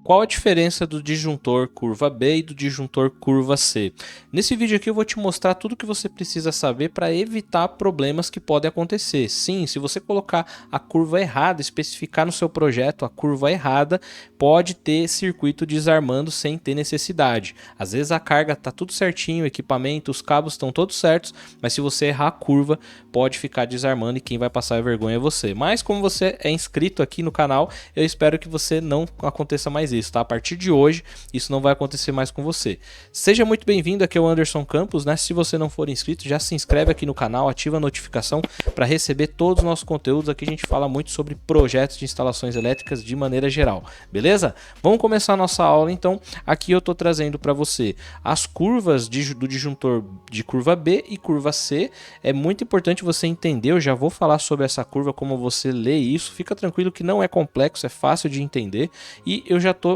Qual a diferença do disjuntor curva B e do disjuntor curva C? Nesse vídeo aqui eu vou te mostrar tudo o que você precisa saber para evitar problemas que podem acontecer. Sim, se você colocar a curva errada, especificar no seu projeto a curva errada, pode ter circuito desarmando sem ter necessidade. Às vezes a carga está tudo certinho, o equipamento, os cabos estão todos certos, mas se você errar a curva, pode ficar desarmando e quem vai passar a vergonha é você. Mas como você é inscrito aqui no canal, eu espero que você não aconteça mais isso, tá? A partir de hoje, isso não vai acontecer mais com você. Seja muito bem-vindo, aqui é o Anderson Campos, né? Se você não for inscrito, já se inscreve aqui no canal, ativa a notificação para receber todos os nossos conteúdos. Aqui a gente fala muito sobre projetos de instalações elétricas de maneira geral, beleza? Vamos começar a nossa aula, então. Aqui eu estou trazendo para você as curvas do disjuntor de curva B e curva C. É muito importante você entender, eu já vou falar sobre essa curva, como você lê isso. Fica tranquilo que não é complexo, é fácil de entender. E eu já estou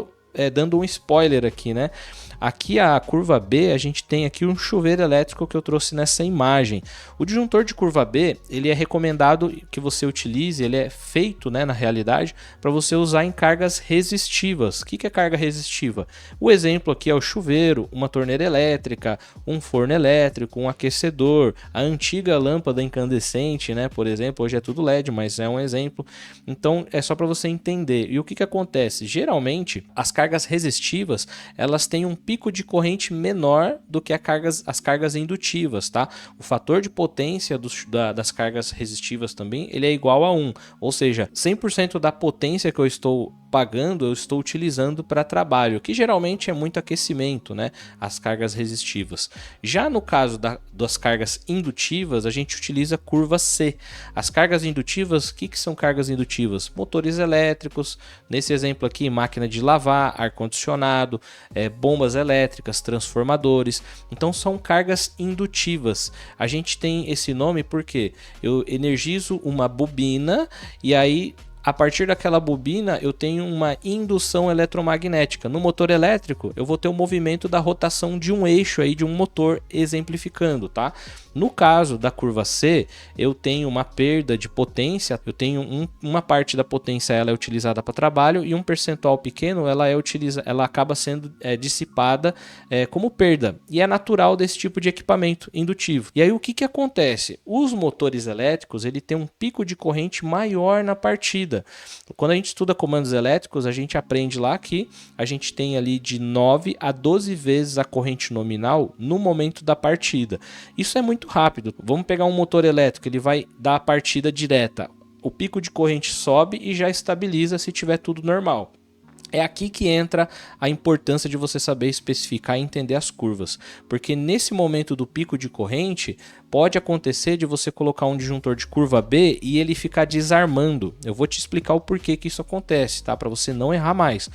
dando um spoiler aqui, né? Aqui a curva B, a gente tem aqui um chuveiro elétrico que eu trouxe nessa imagem. O disjuntor de curva B, ele é recomendado que você utilize, ele é feito, né, na realidade, para você usar em cargas resistivas. O que é carga resistiva? O exemplo aqui é o chuveiro, uma torneira elétrica, um forno elétrico, um aquecedor, a antiga lâmpada incandescente, né, por exemplo, hoje é tudo LED, mas é um exemplo. Então é só para você entender. E o que acontece? Geralmente, as cargas resistivas, elas têm um pico de corrente menor do que as cargas indutivas, tá? O fator de potência das cargas resistivas também, ele é igual a 1, ou seja, 100% da potência que eu estou pagando, eu estou utilizando para trabalho, que geralmente é muito aquecimento, né? As cargas resistivas. Já no caso das cargas indutivas, a gente utiliza curva C. As cargas indutivas, o que são cargas indutivas? Motores elétricos, nesse exemplo aqui, máquina de lavar, ar-condicionado, bombas elétricas, transformadores. Então são cargas indutivas. A gente tem esse nome porque eu energizo uma bobina e aí a partir daquela bobina eu tenho uma indução eletromagnética. No motor elétrico eu vou ter o movimento da rotação de um eixo aí de um motor, exemplificando, tá? No caso da curva C, eu tenho uma perda de potência, eu tenho uma parte da potência ela é utilizada para trabalho e um percentual pequeno ela acaba sendo dissipada como perda. E é natural desse tipo de equipamento indutivo. E aí o que acontece? Os motores elétricos ele tem um pico de corrente maior na partida. Quando a gente estuda comandos elétricos, a gente aprende lá que a gente tem ali de 9 a 12 vezes a corrente nominal no momento da partida. Isso é muito rápido. Vamos pegar um motor elétrico, ele vai dar a partida direta. O pico de corrente sobe e já estabiliza se tiver tudo normal. É aqui que entra a importância de você saber especificar e entender as curvas, porque nesse momento do pico de corrente pode acontecer de você colocar um disjuntor de curva B e ele ficar desarmando. Eu vou te explicar o porquê que isso acontece, tá? Para você não errar mais,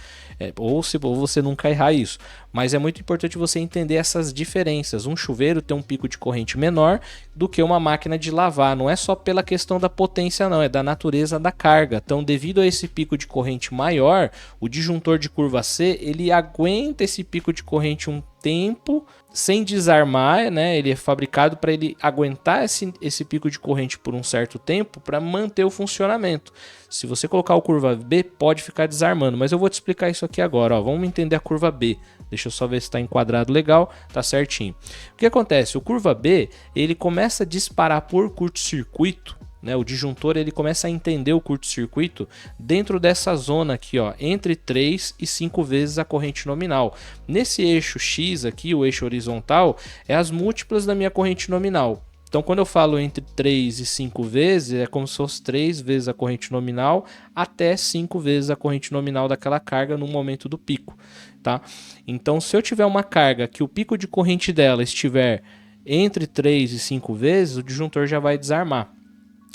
ou você nunca errar isso. Mas é muito importante você entender essas diferenças. Um chuveiro tem um pico de corrente menor do que uma máquina de lavar. Não é só pela questão da potência não, é da natureza da carga. Então, devido a esse pico de corrente maior, o disjuntor de curva C, ele aguenta esse pico de corrente um tempo sem desarmar, né? Ele é fabricado para ele aguentar esse pico de corrente por um certo tempo para manter o funcionamento. Se você colocar o curva B, pode ficar desarmando, mas eu vou te explicar isso aqui agora, ó. Vamos entender a curva B. Deixa eu só ver se está enquadrado legal, tá certinho. O que acontece? O curva B, ele começa a disparar por curto-circuito, né? O disjuntor ele começa a entender o curto-circuito dentro dessa zona aqui, ó, entre 3 e 5 vezes a corrente nominal. Nesse eixo X aqui, o eixo horizontal, é as múltiplas da minha corrente nominal. Então, quando eu falo entre 3 e 5 vezes, é como se fosse 3 vezes a corrente nominal até 5 vezes a corrente nominal daquela carga no momento do pico, tá? Então, se eu tiver uma carga que o pico de corrente dela estiver entre 3 e 5 vezes, o disjuntor já vai desarmar.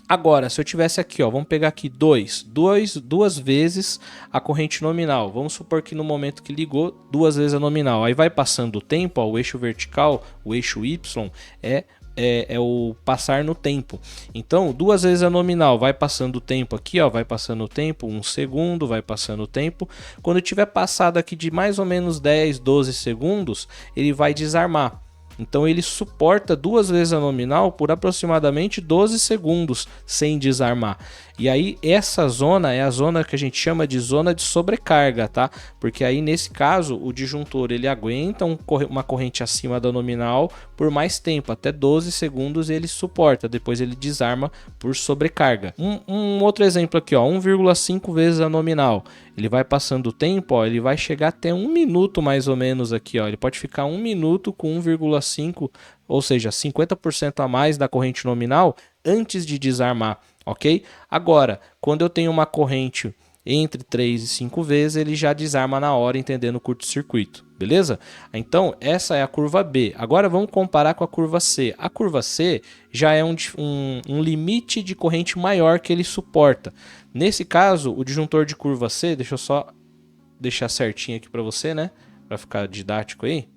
Agora, se eu tivesse aqui, ó, vamos pegar aqui duas vezes a corrente nominal. Vamos supor que no momento que ligou, 2 vezes a nominal. Aí vai passando o tempo, ó, o eixo vertical, o eixo Y, é o passar no tempo. Então, 2 vezes a nominal, vai passando o tempo aqui, ó, vai passando o tempo, 1 segundo, vai passando o tempo. Quando tiver passado aqui de mais ou menos 10, 12 segundos, ele vai desarmar. Então ele suporta 2 vezes a nominal por aproximadamente 12 segundos sem desarmar. E aí essa zona é a zona que a gente chama de zona de sobrecarga, tá? Porque aí nesse caso o disjuntor ele aguenta uma corrente acima da nominal por mais tempo, até 12 segundos ele suporta, depois ele desarma por sobrecarga. Um outro exemplo aqui, ó, 1,5 vezes a nominal. Ele vai passando o tempo, ó, ele vai chegar até 1 minuto mais ou menos aqui, ó. Ele pode ficar 1 minuto com 1,5, ou seja, 50% a mais da corrente nominal antes de desarmar, ok? Agora, quando eu tenho uma corrente entre 3 e 5 vezes, ele já desarma na hora, entendendo o curto-circuito, beleza? Então, essa é a curva B. Agora vamos comparar com a curva C. A curva C já é um limite de corrente maior que ele suporta. Nesse caso, o disjuntor de curva C, deixa eu só deixar certinho aqui para você, né? Para ficar didático aí.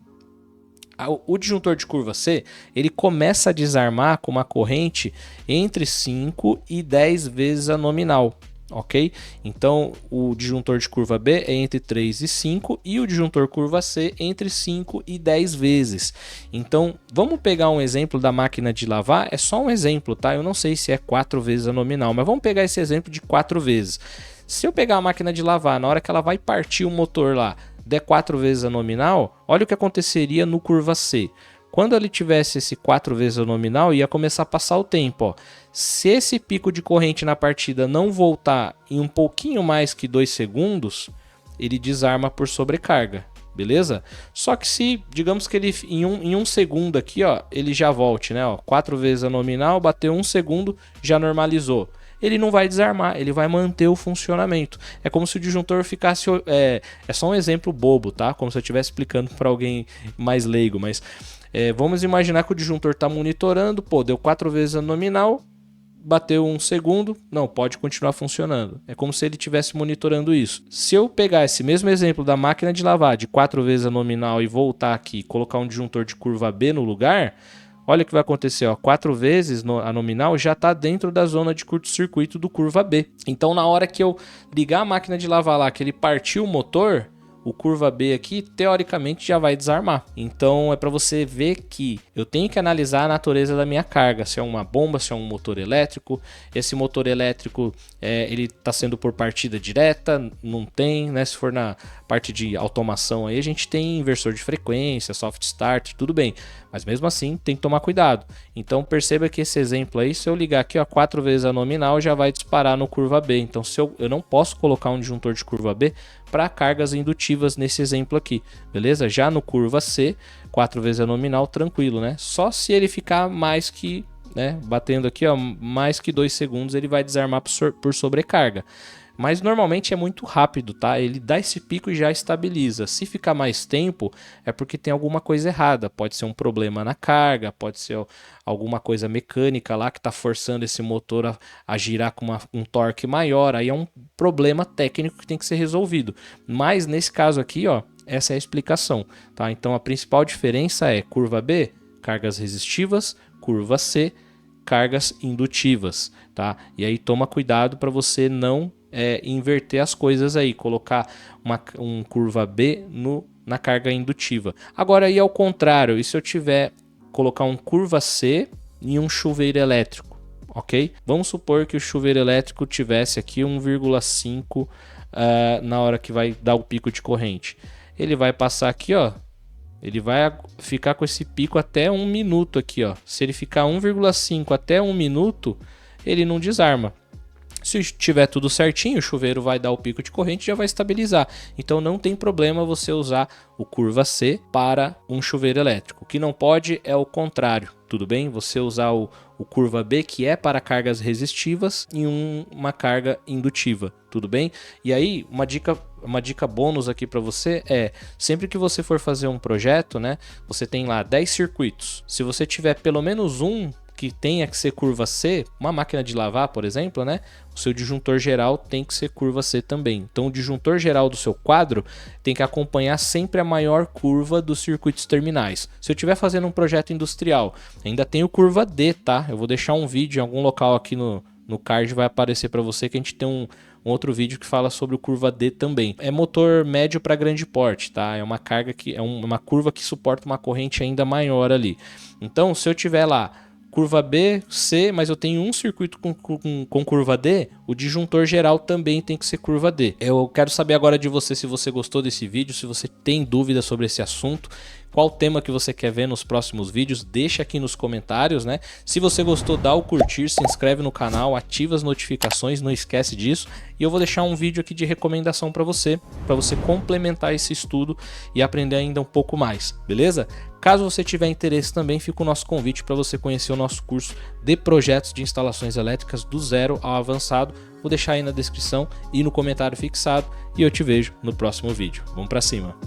O disjuntor de curva C, ele começa a desarmar com uma corrente entre 5 e 10 vezes a nominal, ok? Então, o disjuntor de curva B é entre 3 e 5 e o disjuntor curva C entre 5 e 10 vezes. Então, vamos pegar um exemplo da máquina de lavar, é só um exemplo, tá? Eu não sei se é 4 vezes a nominal, mas vamos pegar esse exemplo de 4 vezes. Se eu pegar a máquina de lavar, na hora que ela vai partir o motor lá, der 4 vezes a nominal, olha o que aconteceria no curva C. Quando ele tivesse esse 4 vezes a nominal, ia começar a passar o tempo, ó. Se esse pico de corrente na partida não voltar em um pouquinho mais que 2 segundos, ele desarma por sobrecarga, beleza? Só que se, digamos que ele em um segundo aqui, ó, ele já volte, né? Ó, 4 vezes a nominal, bateu 1 segundo, já normalizou. Ele não vai desarmar, ele vai manter o funcionamento. É como se o disjuntor ficasse... É só um exemplo bobo, tá? Como se eu estivesse explicando para alguém mais leigo, mas... vamos imaginar que o disjuntor está monitorando, pô, deu 4 vezes a nominal, bateu 1 segundo, não, pode continuar funcionando. É como se ele estivesse monitorando isso. Se eu pegar esse mesmo exemplo da máquina de lavar, de 4 vezes a nominal e voltar aqui e colocar um disjuntor de curva B no lugar... Olha o que vai acontecer, ó, 4 vezes a nominal já está dentro da zona de curto-circuito do curva B. Então, na hora que eu ligar a máquina de lavar lá, que ele partiu o motor, o curva B aqui, teoricamente, já vai desarmar. Então, é para você ver que eu tenho que analisar a natureza da minha carga. Se é uma bomba, se é um motor elétrico. Esse motor elétrico, ele está sendo por partida direta, não tem, né? Se for na parte de automação aí, a gente tem inversor de frequência, soft start, tudo bem. Mas mesmo assim, tem que tomar cuidado. Então, perceba que esse exemplo aí, se eu ligar aqui, ó, 4 vezes a nominal, já vai disparar no curva B. Então, se eu não posso colocar um disjuntor de curva B para cargas indutivas nesse exemplo aqui, beleza? Já no curva C, 4 vezes a nominal, tranquilo, né? Só se ele ficar mais que, né, batendo aqui, ó, mais que 2 segundos, ele vai desarmar por sobrecarga. Mas normalmente é muito rápido, tá? Ele dá esse pico e já estabiliza. Se ficar mais tempo, é porque tem alguma coisa errada. Pode ser um problema na carga, pode ser alguma coisa mecânica lá que está forçando esse motor a girar com um torque maior. Aí é um problema técnico que tem que ser resolvido. Mas nesse caso aqui, ó, essa é a explicação, tá? Então a principal diferença é curva B, cargas resistivas, curva C, cargas indutivas, tá? E aí toma cuidado para você não inverter as coisas aí, colocar um curva B na carga indutiva. Agora aí ao contrário, e se eu tiver colocar um curva C e um chuveiro elétrico, ok? Vamos supor que o chuveiro elétrico tivesse aqui 1,5 na hora que vai dar o pico de corrente. Ele vai passar aqui, ó, ele vai ficar com esse pico até 1 minuto aqui, ó. Se ele ficar 1,5 até 1 minuto, ele não desarma. Se tiver tudo certinho, o chuveiro vai dar o pico de corrente e já vai estabilizar. Então não tem problema você usar o curva C para um chuveiro elétrico. O que não pode é o contrário, tudo bem? Você usar o curva B, que é para cargas resistivas, em uma carga indutiva, tudo bem? E aí, uma dica bônus aqui para você é, sempre que você for fazer um projeto, né, você tem lá 10 circuitos. Se você tiver pelo menos um que tenha que ser curva C, uma máquina de lavar, por exemplo, né? O seu disjuntor geral tem que ser curva C também. Então, o disjuntor geral do seu quadro tem que acompanhar sempre a maior curva dos circuitos terminais. Se eu estiver fazendo um projeto industrial, ainda tem o curva D, tá? Eu vou deixar um vídeo em algum local aqui no card, vai aparecer para você que a gente tem um outro vídeo que fala sobre o curva D também. É motor médio para grande porte, tá? É uma carga que é uma curva que suporta uma corrente ainda maior ali. Então, se eu tiver lá curva B, C, mas eu tenho um circuito com curva D, o disjuntor geral também tem que ser curva D. Eu quero saber agora de você se você gostou desse vídeo, se você tem dúvida sobre esse assunto, qual tema que você quer ver nos próximos vídeos, deixa aqui nos comentários, né? Se você gostou, dá o curtir, se inscreve no canal, ativa as notificações, não esquece disso. E eu vou deixar um vídeo aqui de recomendação para você complementar esse estudo e aprender ainda um pouco mais, beleza? Caso você tiver interesse também, fica o nosso convite para você conhecer o nosso curso de projetos de instalações elétricas do zero ao avançado. Vou deixar aí na descrição e no comentário fixado e eu te vejo no próximo vídeo. Vamos para cima!